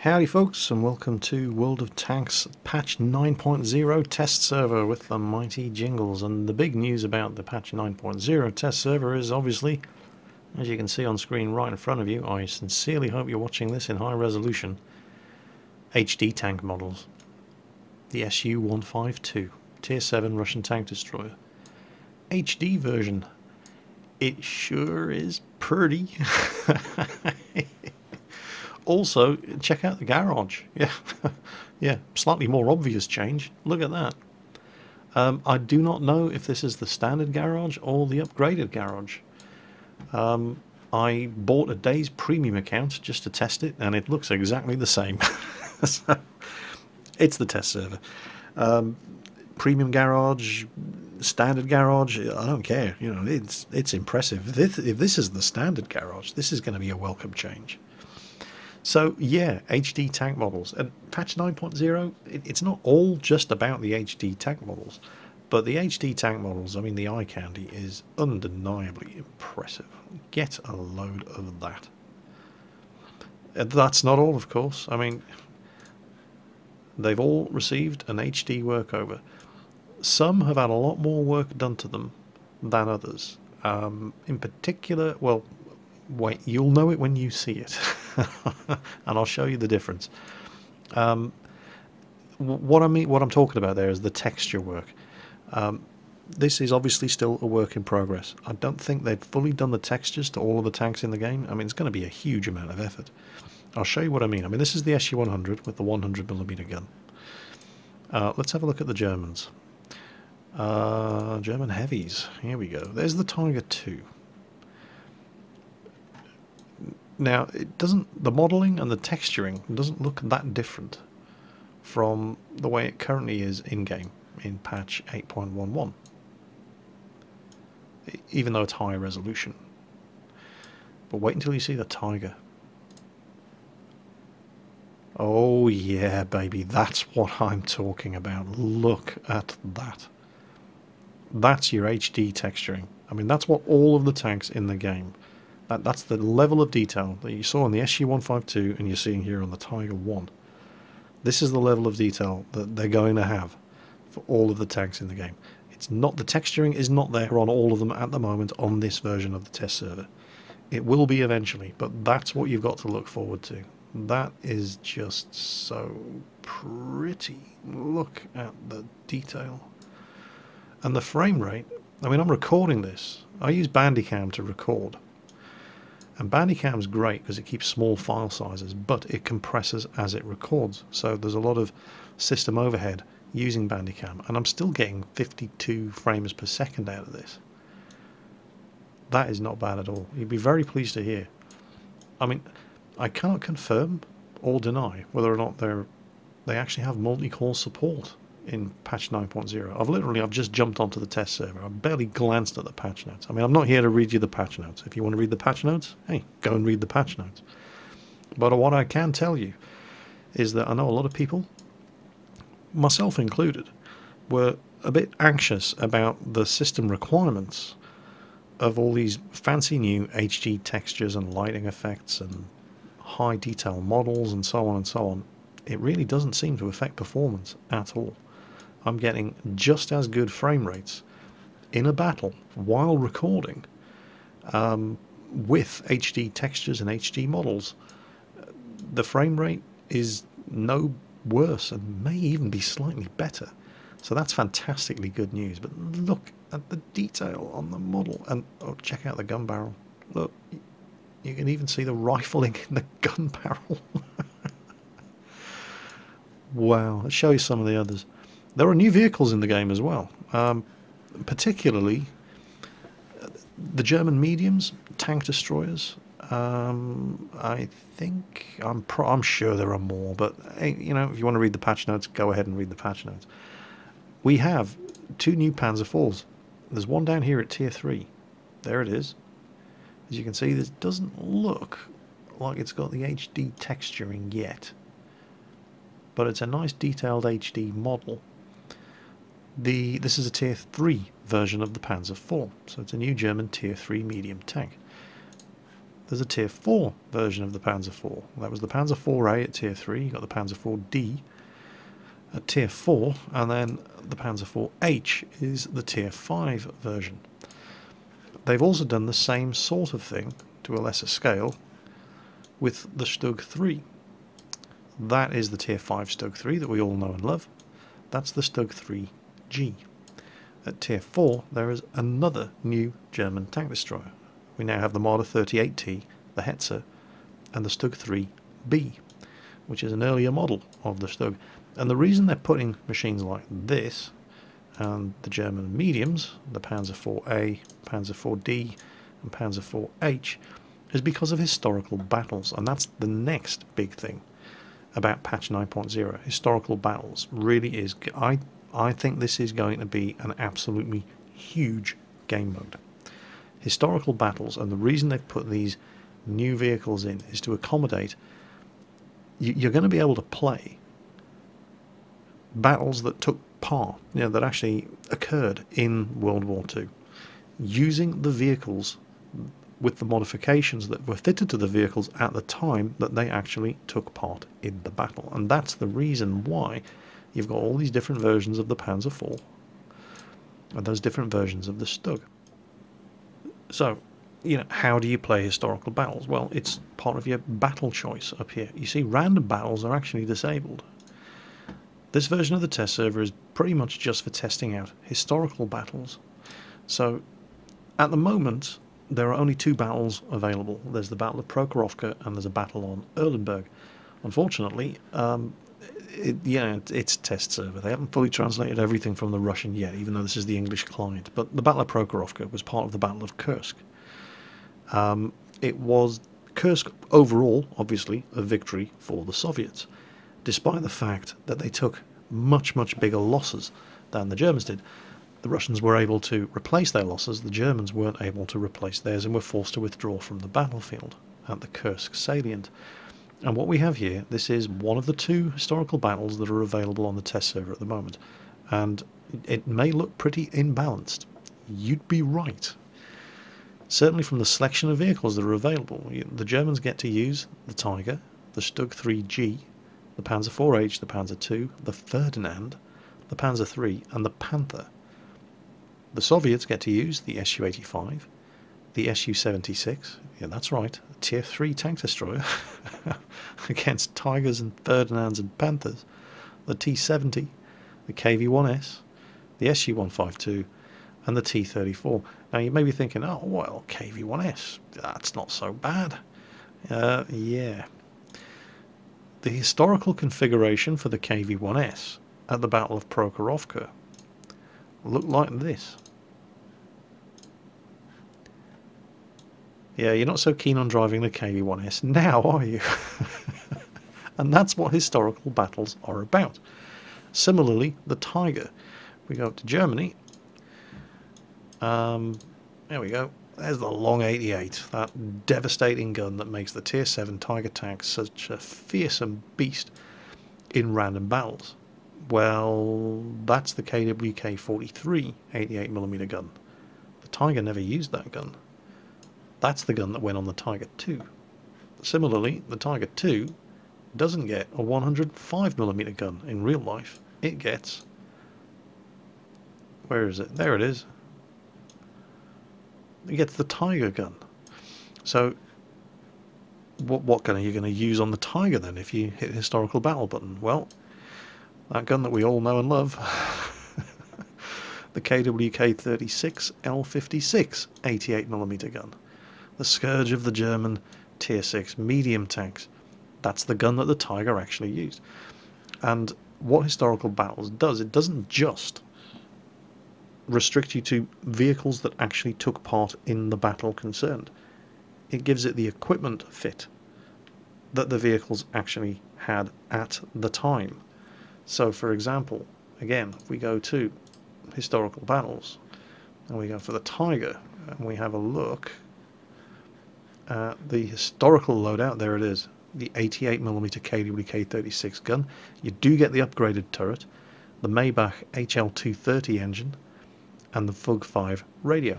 Howdy folks, and welcome to World of Tanks patch 9.0 test server with the mighty Jingles. And the big news about the patch 9.0 test server is obviously, as you can see on screen right in front of you, I sincerely hope you're watching this in high resolution, HD tank models. The Su-152, Tier 7 Russian tank destroyer. HD version. It sure is pretty. Also, check out the garage. Yeah, yeah, slightly more obvious change. Look at that. I do not know if this is the standard garage or the upgraded garage. I bought a day's premium account just to test it, and it looks exactly the same. So, it's the test server. Premium garage, standard garage, I don't care. You know, it's impressive. If this is the standard garage, this is going to be a welcome change. So yeah, HD tank models. And patch 9.0, it's not all just about the HD tank models, but the HD tank models, I mean, the eye candy is undeniably impressive. Get a load of that. And that's not all, of course. I mean, they've all received an HD workover. Some have had a lot more work done to them than others. In particular, well, wait, you'll know it when you see it. And I'll show you the difference. What I'm talking about there is the texture work. This is obviously still a work in progress. I don't think they've fully done the textures to all of the tanks in the game. I mean, it's going to be a huge amount of effort. I'll show you what I mean. I mean, this is the Su-100 with the 100mm gun. Let's have a look at the Germans. German heavies. Here we go. There's the Tiger II. Now, the modelling and the texturing doesn't look that different from the way it currently is in-game in patch 8.11, even though it's high resolution. But wait until you see the Tiger. Oh yeah, baby, that's what I'm talking about. Look at that. That's your HD texturing. I mean, that's what all of the tanks in the game. That's the level of detail that you saw on the Su-152 and you're seeing here on the Tiger I. This is the level of detail that they're going to have for all of the tanks in the game. It's not, the texturing is not there on all of them at the moment on this version of the test server. It will be eventually, but that's what you've got to look forward to. That is just so pretty. Look at the detail. And the frame rate, I mean, I'm recording this. I use Bandicam to record. And Bandicam's great because it keeps small file sizes, but it compresses as it records. So there's a lot of system overhead using Bandicam, and I'm still getting 52 frames per second out of this. That is not bad at all. You'd be very pleased to hear. I mean, I cannot confirm or deny whether or not they actually have multi-core support in patch 9.0. I've just jumped onto the test server. I've barely glanced at the patch notes. I mean, I'm not here to read you the patch notes. If you want to read the patch notes, hey, go and read the patch notes. But what I can tell you is that I know a lot of people, myself included, were a bit anxious about the system requirements of all these fancy new HD textures and lighting effects and high detail models and so on and so on. It really doesn't seem to affect performance at all. I'm getting just as good frame rates in a battle while recording with HD textures and HD models. The frame rate is no worse and may even be slightly better. So that's fantastically good news. But look at the detail on the model. And oh, check out the gun barrel. Look, you can even see the rifling in the gun barrel. Wow, let's show you some of the others. There are new vehicles in the game as well, particularly the German mediums, tank destroyers. I think, I'm sure there are more, but hey, you know, if you want to read the patch notes, go ahead and read the patch notes. We have 2 new Panzer IVs. There's one down here at Tier 3. There it is. As you can see, this doesn't look like it's got the HD texturing yet, but it's a nice detailed HD model. This is a Tier 3 version of the Panzer IV, so it's a new German Tier 3 medium tank. there's a Tier 4 version of the Panzer IV. That was the Panzer IVA at Tier 3, you got the Panzer IV-D at Tier 4, and then the Panzer IV-H is the Tier 5 version. They've also done the same sort of thing, to a lesser scale, with the Stug 3. That is the Tier 5 Stug 3 that we all know and love. That's the Stug 3G. At Tier 4, there is another new German tank destroyer. We now have the Marder 38T, the Hetzer, and the Stug 3B, which is an earlier model of the Stug. And the reason they're putting machines like this, and the German mediums, the Panzer IVA, Panzer IV-D, and Panzer IV-H, is because of historical battles. And that's the next big thing about patch 9.0. Historical battles really is... I think this is going to be an absolutely huge game mode. Historical battles, and the reason they've put these new vehicles in is to accommodate... You're going to be able to play battles that took part, that actually occurred in World War II, using the vehicles with the modifications that were fitted to the vehicles at the time that they actually took part in the battle. And that's the reason why you've got all these different versions of the Panzer IV and those different versions of the Stug. So, how do you play historical battles? Well, it's part of your battle choice up here. You see, random battles are actually disabled. This version of the test server is pretty much just for testing out historical battles. So, at the moment, there are only 2 battles available. There's the Battle of Prokhorovka and there's a battle on Erlenberg. Unfortunately, it's a test server. They haven't fully translated everything from the Russian yet, even though this is the English client. But the Battle of Prokhorovka was part of the Battle of Kursk. It was Kursk overall, obviously, a victory for the Soviets, despite the fact that they took much, much bigger losses than the Germans did. The Russians were able to replace their losses, the Germans weren't able to replace theirs and were forced to withdraw from the battlefield at the Kursk salient. And what we have here, this is one of the 2 historical battles that are available on the test server at the moment. And it may look pretty imbalanced. You'd be right. Certainly from the selection of vehicles that are available. The Germans get to use the Tiger, the Stug 3G, the Panzer IV-H, the Panzer II, the Ferdinand, the Panzer III, and the Panther. The Soviets get to use the Su-85, the Su-76, yeah, that's right, a Tier 3 tank destroyer, against Tigers and Ferdinands and Panthers, the T-70, the KV-1S, the Su-152, and the T-34. Now you may be thinking, oh, well, KV-1S, that's not so bad. Yeah. The historical configuration for the KV-1S at the Battle of Prokhorovka looked like this. Yeah, you're not so keen on driving the KV-1S now, are you? And that's what historical battles are about. Similarly, the Tiger. We go up to Germany. There we go. There's the Long 88, that devastating gun that makes the Tier 7 Tiger tank such a fearsome beast in random battles. Well, that's the KWK-43 88mm gun. The Tiger never used that gun. That's the gun that went on the Tiger II. Similarly, the Tiger II doesn't get a 105mm gun in real life. It gets... where is it? There it is. It gets the Tiger gun. So, what gun are you going to use on the Tiger then if you hit the historical battle button? Well, that gun that we all know and love. The KWK-36 L56 88mm gun. The scourge of the German Tier 6 medium tanks. That's the gun that the Tiger actually used. And what historical battles does, it doesn't just restrict you to vehicles that actually took part in the battle concerned. It gives it the equipment fit that the vehicles actually had at the time. So, for example, again, if we go to historical battles, and we go for the Tiger, and we have a look at the historical loadout, there it is, the 88mm KWK-36 gun. You do get the upgraded turret, the Maybach HL230 engine, and the FUG 5 radio.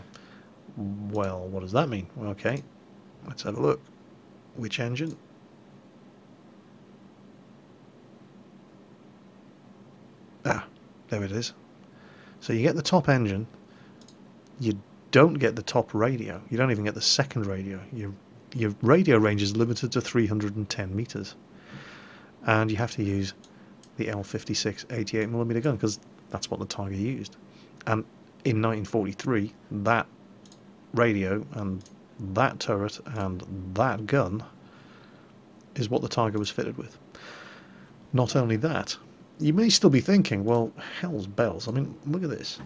Well, what does that mean? Okay, Let's have a look. Which engine? Ah, there it is. So you get the top engine, you don't get the top radio, you don't even get the second radio. Your radio range is limited to 310 meters, and you have to use the L56 88mm gun because that's what the Tiger used. And in 1943, that radio and that turret and that gun is what the Tiger was fitted with. Not only that, you may still be thinking, well, hell's bells, I mean, look at this.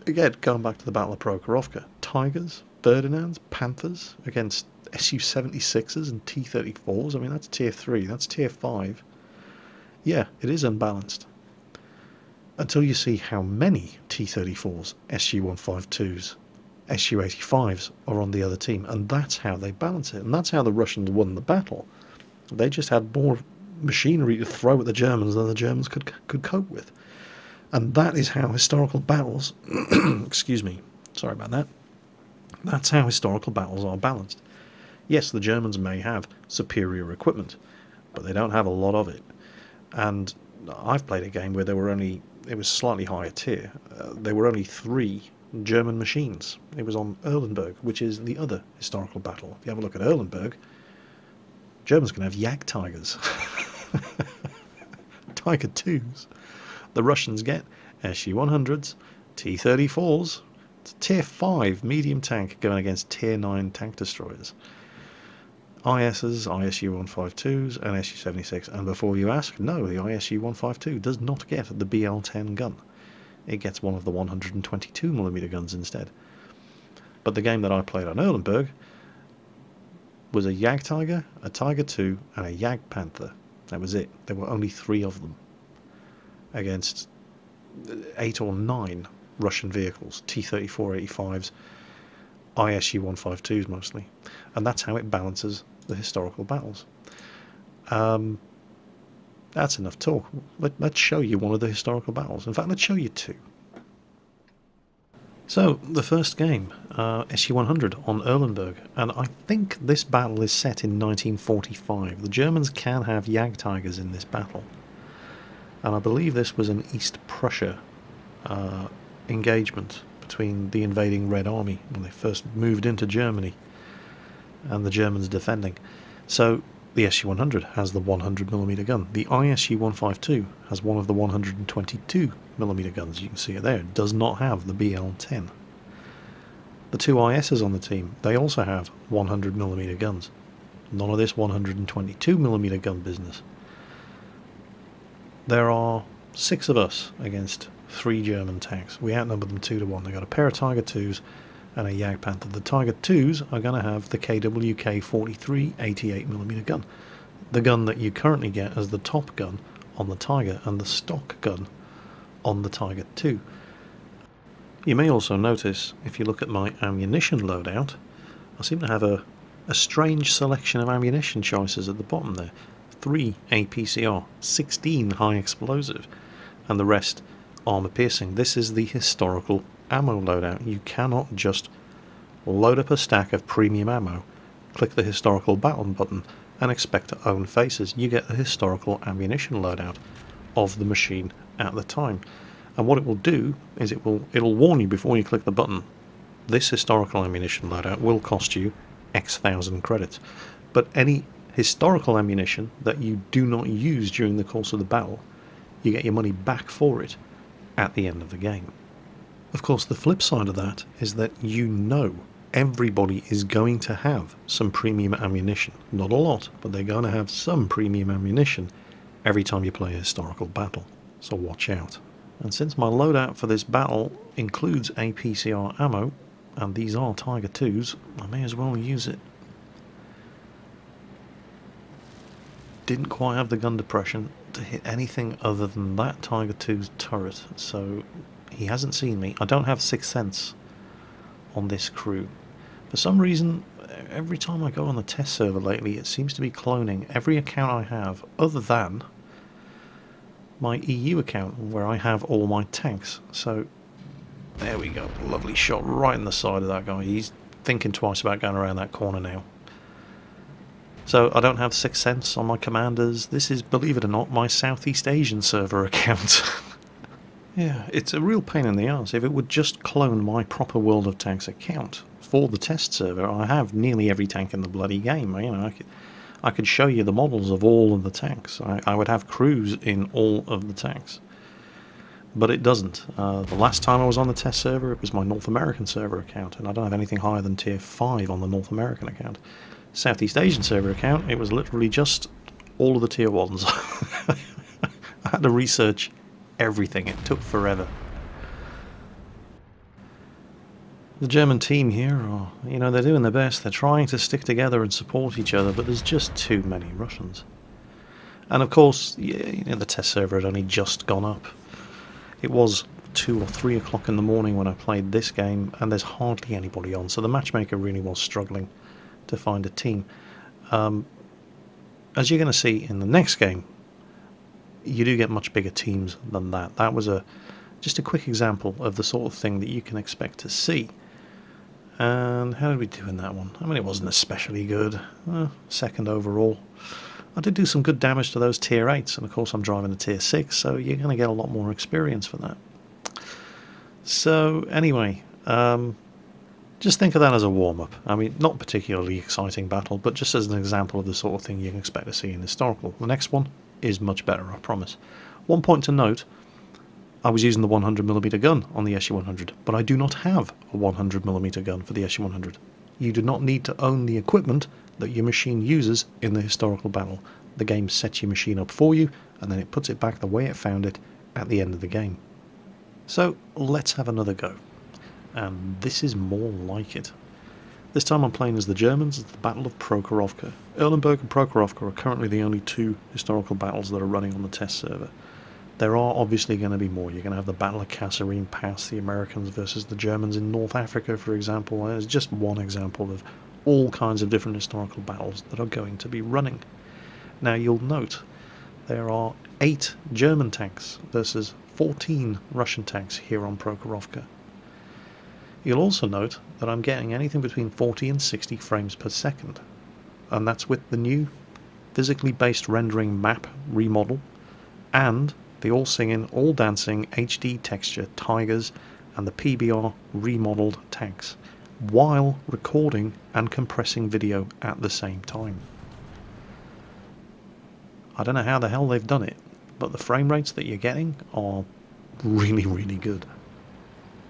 Again, going back to the Battle of Prokhorovka, Tigers, Ferdinands, Panthers against Su-76s and T-34s, I mean, that's tier 3, that's tier 5. Yeah, it is unbalanced. Until you see how many T-34s, Su-152s, Su-85s are on the other team, and that's how they balance it, and that's how the Russians won the battle. They just had more machinery to throw at the Germans than the Germans could cope with. And that is how historical battles excuse me, sorry about that, that's how historical battles are balanced. Yes, the Germans may have superior equipment, but they don't have a lot of it. And I've played a game where it was slightly higher tier, there were only 3 German machines. It was on Erlenberg, which is the other historical battle. If you have a look at Erlenberg, Germans can have Jagdtigers. Tiger 2s. The Russians get Su-100s, T-34s. It's a tier 5 medium tank going against tier 9 tank destroyers. ISs, ISU-152s and Su-76. And before you ask, no, the ISU-152 does not get the BL-10 gun. It gets one of the 122mm guns instead. But the game that I played on Erlenberg was a Jagdtiger, a Tiger 2 and a Jagdpanther. That was it. There were only 3 of them against 8 or 9 Russian vehicles, T-34, 85s, ISU-152s mostly. And that's how it balances the historical battles. That's enough talk. Let's show you one of the historical battles. In fact, let's show you 2. So, the first game, Su-100 on Erlenberg, and I think this battle is set in 1945. The Germans can have Jagdtigers in this battle, and I believe this was an East Prussia engagement between the invading Red Army when they first moved into Germany, and the Germans defending. So, the Su-100 has the 100mm gun. The ISU-152 has one of the 122mm guns. You can see it there. It does not have the BL-10. The 2 ISs on the team, they also have 100mm guns. None of this 122mm gun business. There are 6 of us against 3 German tanks. We outnumber them 2 to 1. They got a pair of Tiger 2s and a Jagdpanther. The Tiger 2s are going to have the KWK-43 88mm gun, the gun that you currently get as the top gun on the Tiger and the stock gun on the Tiger 2. You may also notice, if you look at my ammunition loadout, I seem to have a strange selection of ammunition choices at the bottom there. 3 APCR, 16 high explosive, and the rest armor piercing. This is the historical ammo loadout. You cannot just load up a stack of premium ammo, click the historical battle button and expect to own faces. You get the historical ammunition loadout of the machine at the time, and what it will do is it'll warn you before you click the button. This historical ammunition loadout will cost you X thousand credits, but any historical ammunition that you do not use during the course of the battle, you get your money back for it at the end of the game. Of course, the flip side of that is that you know everybody is going to have some premium ammunition. Not a lot, but they're going to have some premium ammunition every time you play a historical battle, so watch out. And since my loadout for this battle includes APCR ammo, and these are Tiger 2s, I may as well use it. Didn't quite have the gun depression to hit anything other than that Tiger 2's turret, so he hasn't seen me. I don't have Sixth Sense on this crew. For some reason, every time I go on the test server lately, it seems to be cloning every account I have, other than my EU account, where I have all my tanks. So, there we go. Lovely shot right in the side of that guy. He's thinking twice about going around that corner now. So I don't have Sixth Sense on my commanders. This is, believe it or not, my Southeast Asian server account. Yeah, it's a real pain in the arse. If it would just clone my proper World of Tanks account for the test server, I have nearly every tank in the bloody game. You know, I could show you the models of all of the tanks. I would have crews in all of the tanks. But it doesn't. The last time I was on the test server, it was my North American server account, and I don't have anything higher than tier 5 on the North American account. Southeast Asian server account, it was literally just all of the tier 1s. I had to research everything. It took forever. The German team here are, you know, they're doing their best. They're trying to stick together and support each other, but there's just too many Russians. And of course, you know, the test server had only just gone up. It was 2 or 3 o'clock in the morning when I played this game, and there's hardly anybody on, so the matchmaker really was struggling to find a team. As you're going to see in the next game, you do get much bigger teams than that. That was just a quick example of the sort of thing that you can expect to see. And how did we do in that one? I mean, it wasn't especially good. Second overall. I did do some good damage to those tier 8s, and of course I'm driving a tier 6, so you're going to get a lot more experience for that. So anyway, just think of that as a warm-up. I mean, not particularly exciting battle, but just as an example of the sort of thing you can expect to see in historical. The next one is much better, I promise. One point to note, I was using the 100mm gun on the SU-100, but I do not have a 100mm gun for the SU-100. You do not need to own the equipment that your machine uses in the historical battle. The game sets your machine up for you, and then it puts it back the way it found it at the end of the game. So let's have another go. And this is more like it. This time I'm playing as the Germans. It's the Battle of Prokhorovka. Erlenberg and Prokhorovka are currently the only 2 historical battles that are running on the test server. There are obviously going to be more. You're going to have the Battle of Kasserine Pass, the Americans versus the Germans in North Africa, for example. There's just one example of all kinds of different historical battles that are going to be running. Now you'll note there are 8 German tanks versus 14 Russian tanks here on Prokhorovka. You'll also note that I'm getting anything between 40 and 60 frames per second, and that's with the new physically based rendering map remodel and the all singing, all dancing HD texture Tigers and the PBR remodeled tanks, while recording and compressing video at the same time. I don't know how the hell they've done it, but the frame rates that you're getting are really, really good.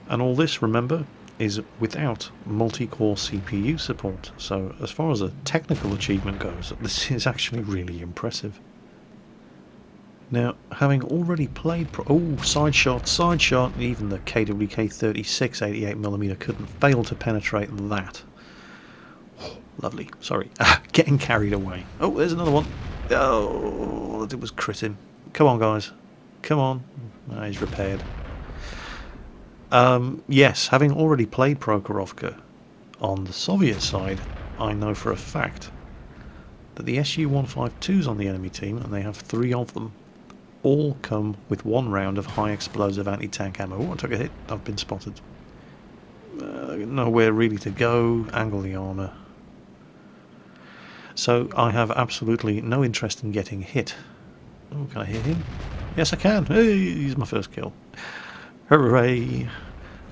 And all this, remember, is without multi-core CPU support, so as far as a technical achievement goes, this is actually really impressive. Now, having already played side shot, even the KWK-36 88mm couldn't fail to penetrate that. Oh, lovely, sorry, getting carried away. Oh, there's another one. Oh, it was crit him. Come on, guys, come on. He's repaired. Yes, having already played Prokhorovka on the Soviet side, I know for a fact that the Su-152s on the enemy team, and they have 3 of them, all come with 1 round of high explosive anti-tank ammo. Oh, I took a hit. I've been spotted. Nowhere really to go. Angle the armour. So I have absolutely no interest in getting hit. Oh, can I hit him? Yes, I can. Hey, he's my first kill. Hooray!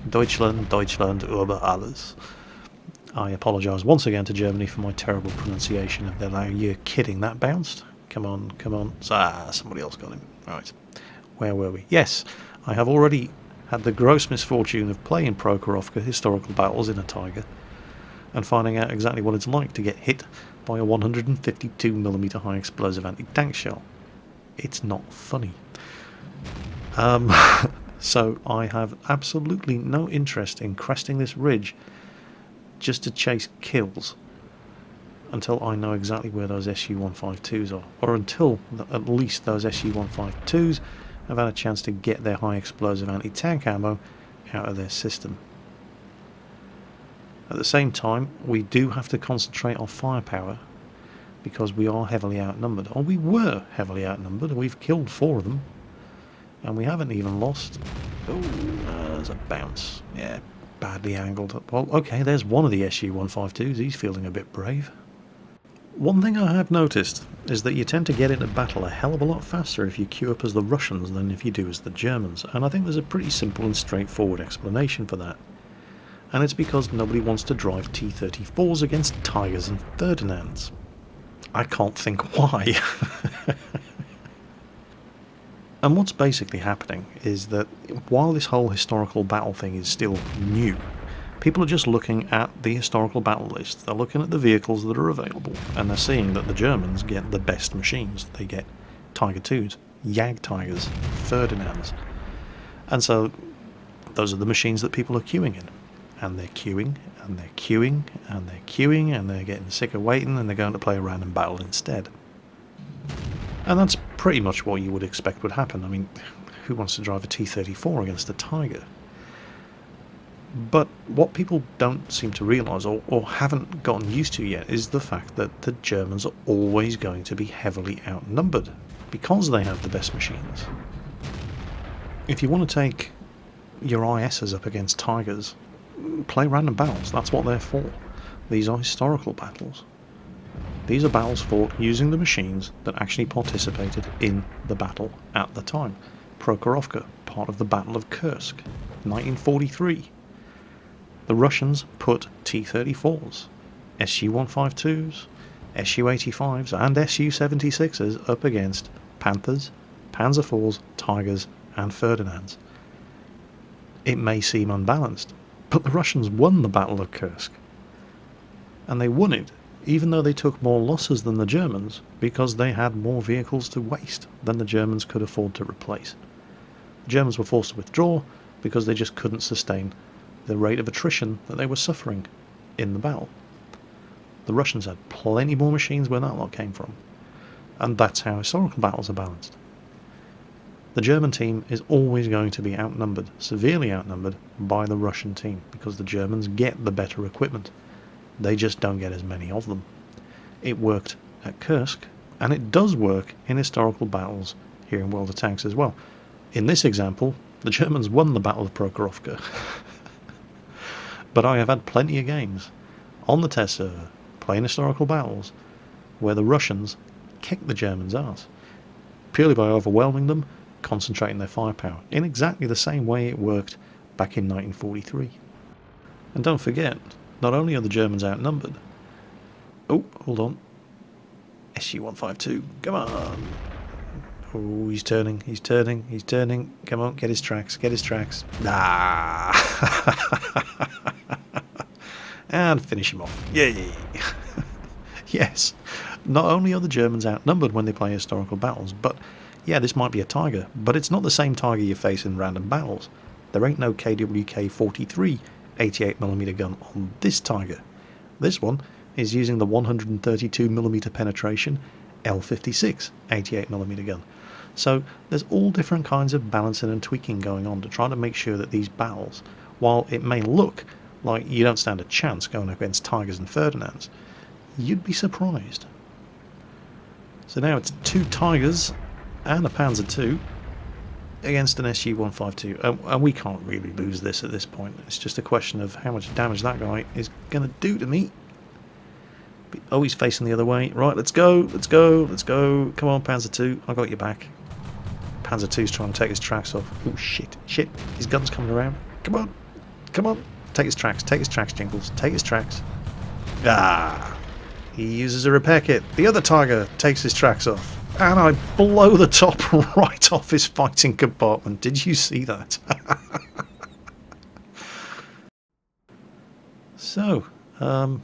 Deutschland, Deutschland über alles. I apologise once again to Germany for my terrible pronunciation of their language. You're kidding, that bounced? Come on, come on. Somebody else got him. Right. Where were we? Yes, I have already had the gross misfortune of playing Prokhorovka historical battles in a Tiger and finding out exactly what it's like to get hit by a 152mm high explosive anti-tank shell. It's not funny. So I have absolutely no interest in cresting this ridge just to chase kills until I know exactly where those Su-152s are, or until at least those Su-152s have had a chance to get their high explosive anti-tank ammo out of their system. At the same time, we do have to concentrate on firepower because we are heavily outnumbered, or we were heavily outnumbered. We've killed 4 of them and we haven't even lost. Oh, there's a bounce. Yeah, badly angled. Well, okay, there's one of the Su-152s. He's feeling a bit brave. One thing I have noticed is that you tend to get into battle a hell of a lot faster if you queue up as the Russians than if you do as the Germans, and I think there's a pretty simple and straightforward explanation for that. And it's because nobody wants to drive T-34s against Tigers and Ferdinands. I can't think why. And what's basically happening is that while this whole historical battle thing is still new, people are just looking at the historical battle list. They're looking at the vehicles that are available, and they're seeing that the Germans get the best machines. They get Tiger IIs, Jagdtigers, Ferdinands. And so those are the machines that people are queuing in. And they're queuing, and they're queuing, and they're queuing, and they're getting sick of waiting, and they're going to play a random battle instead. And that's pretty much what you would expect would happen. I mean, who wants to drive a T-34 against a Tiger? But what people don't seem to realise, or haven't gotten used to yet, is the fact that the Germans are always going to be heavily outnumbered, because they have the best machines. If you want to take your ISs up against Tigers, play random battles. That's what they're for. These are historical battles. These are battles fought using the machines that actually participated in the battle at the time. Prokhorovka, part of the Battle of Kursk, 1943. The Russians put T-34s, Su-152s, Su-85s and Su-76s up against Panthers, Panzer IVs, Tigers and Ferdinands. It may seem unbalanced, but the Russians won the Battle of Kursk. And they won it, even though they took more losses than the Germans, because they had more vehicles to waste than the Germans could afford to replace. The Germans were forced to withdraw because they just couldn't sustain the rate of attrition that they were suffering in the battle. The Russians had plenty more machines where that lot came from. And that's how historical battles are balanced. The German team is always going to be outnumbered, severely outnumbered, by the Russian team, because the Germans get the better equipment. They just don't get as many of them. It worked at Kursk, and it does work in historical battles here in World of Tanks as well. In this example, the Germans won the Battle of Prokhorovka. But I have had plenty of games on the test server, playing historical battles, where the Russians kicked the Germans' ass, purely by overwhelming them, concentrating their firepower, in exactly the same way it worked back in 1943. And don't forget, not only are the Germans outnumbered... Oh, hold on. Su-152, come on! Oh, he's turning, he's turning, he's turning. Come on, get his tracks, get his tracks. Ah! And finish him off. Yay! Yes, not only are the Germans outnumbered when they play historical battles, but yeah, this might be a Tiger, but it's not the same Tiger you face in random battles. There ain't no KWK-43 88mm gun on this Tiger. This one is using the 132mm penetration L56 88mm gun. So there's all different kinds of balancing and tweaking going on to try to make sure that these battles, while it may look like you don't stand a chance going against Tigers and Ferdinands, you'd be surprised. So now it's 2 Tigers and a Panzer II against an Su-152, and we can't really lose this at this point. It's just a question of how much damage that guy is going to do to me. Oh, he's facing the other way. Right, let's go, let's go, let's go. Come on, Panzer II, I got your back. Panzer II's trying to take his tracks off. Oh, shit, shit, his gun's coming around. Come on, come on. Take his tracks, Jingles, take his tracks. Ah! He uses a repair kit. The other Tiger takes his tracks off. And I blow the top right off his fighting compartment. Did you see that? So, a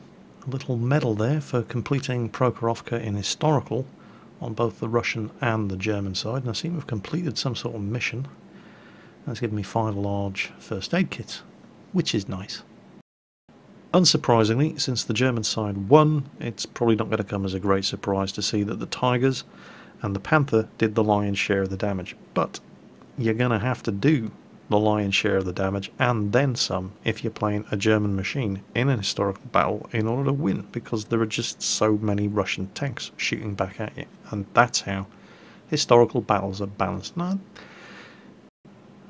little medal there for completing Prokhorovka in historical on both the Russian and the German side. And I seem to have completed some sort of mission. That's given me 5 large first aid kits, which is nice. Unsurprisingly, since the German side won, it's probably not going to come as a great surprise to see that the Tigers and the Panther did the lion's share of the damage. But you're going to have to do the lion's share of the damage and then some if you're playing a German machine in an historical battle in order to win, because there are just so many Russian tanks shooting back at you. And that's how historical battles are balanced. Now,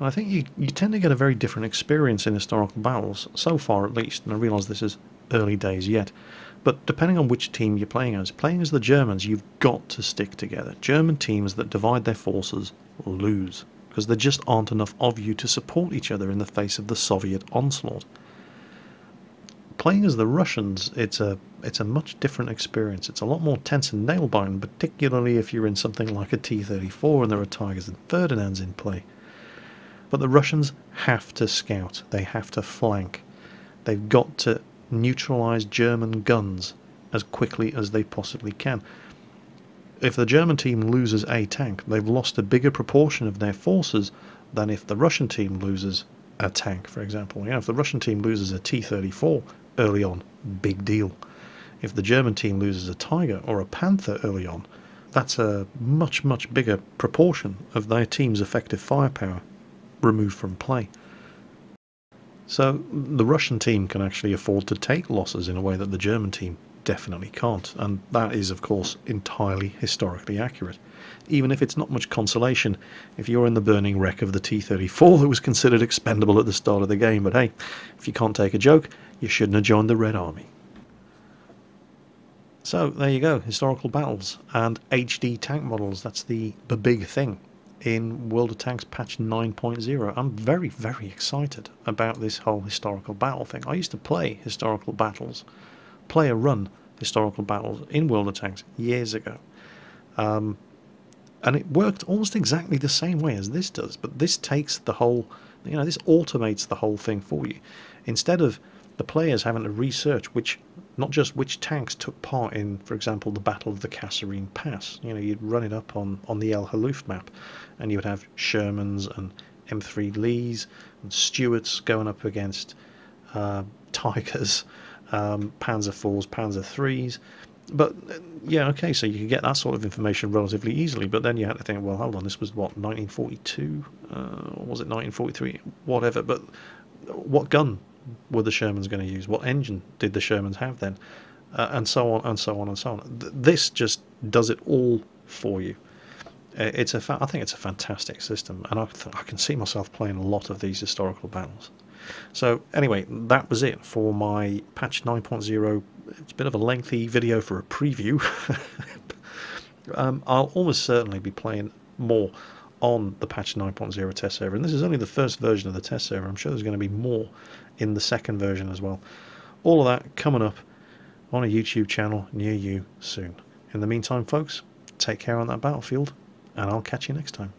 I think you tend to get a very different experience in historical battles, so far at least, and I realise this is early days yet. But depending on which team you're playing as the Germans, you've got to stick together. German teams that divide their forces lose, because there just aren't enough of you to support each other in the face of the Soviet onslaught. Playing as the Russians, it's a much different experience. It's a lot more tense and nail-biting, particularly if you're in something like a T-34 and there are Tigers and Ferdinands in play. But the Russians have to scout. They have to flank. They've got to neutralise German guns as quickly as they possibly can. If the German team loses a tank, they've lost a bigger proportion of their forces than if the Russian team loses a tank, for example. You know, if the Russian team loses a T-34 early on, big deal. If the German team loses a Tiger or a Panther early on, that's a much, much bigger proportion of their team's effective firepower removed from play. So the Russian team can actually afford to take losses in a way that the German team definitely can't, and that is of course entirely historically accurate. Even if it's not much consolation if you're in the burning wreck of the T-34 that was considered expendable at the start of the game, but hey, if you can't take a joke, you shouldn't have joined the Red Army. So there you go, historical battles and HD tank models. That's the big thing in World of Tanks patch 9.0. I'm very, very excited about this whole historical battle thing. I used to play historical battles, player-run historical battles in World of Tanks years ago. And it worked almost exactly the same way as this does, but this takes the whole, this automates the whole thing for you. Instead of the players having to research not just which tanks took part in, for example, the Battle of the Kasserine Pass. You'd run it up on the El Haluf map, and you would have Shermans and M3 Lees and Stuarts going up against Tigers, Panzer IVs, Panzer IIIs. But yeah, okay, so you could get that sort of information relatively easily, but then you had to think, well, hold on, this was what, 1942? Or was it 1943? Whatever, but what gun were the Shermans going to use? What engine did the Shermans have then? And so on, and so on, and so on. This just does it all for you. I think it's a fantastic system, and I can see myself playing a lot of these historical battles. So anyway, that was it for my patch 9.0. It's a bit of a lengthy video for a preview. I'll almost certainly be playing more on the patch 9.0 test server, and this is only the first version of the test server. I'm sure there's going to be more in the second version as well. All of that coming up on a YouTube channel near you soon. In the meantime, folks, take care on that battlefield, and I'll catch you next time.